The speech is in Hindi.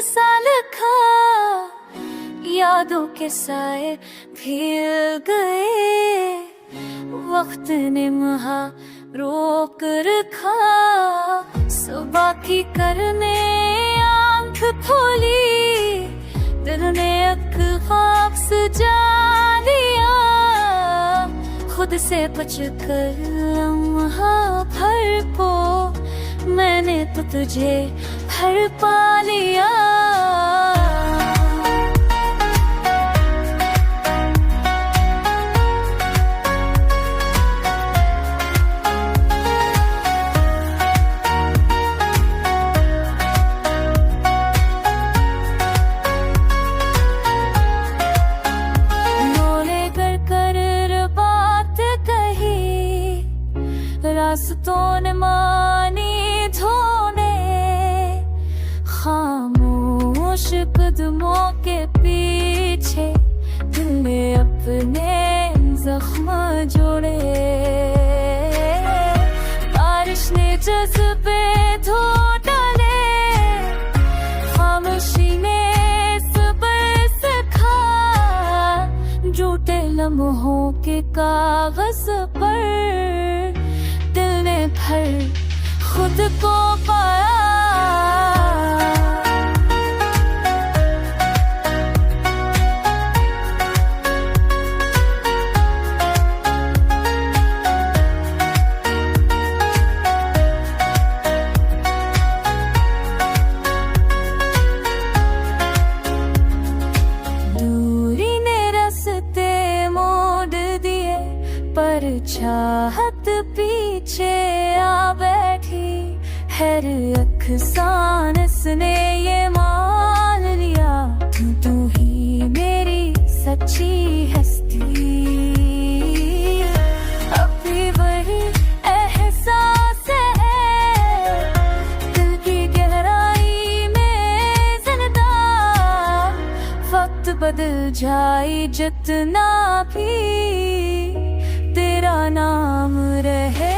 साल खा, यादों के साए भील गए। वक्त ने महा रोक रखा, सुबह की करने आंख खोली, दिल ने एक ख्वाब सजा लिया। खुद से बचकर लम्हा भर को मैंने तो तुझे भर पा लिया। रास्तों ने मानी धोने, खामोश कदमों के पीछे दिल ने अपने जख्म जोड़े। बारिश ने जज्बे धो डाले, खामोशी ने सब्र सिखा। झूठे लम्हों के कागज पर दिल ने भर खुद को पाया। दूरी ने रास्ते मोड़ दिए, पर चाहत पीछे आ बैठी। हैर अखसान इसने ये मान लिया, तू ही मेरी सच्ची हस्ती। अभी वही एहसास है दिल की गहराई में जिंदा। वक्त बदल जाए जितना भी, तेरा नाम रहे।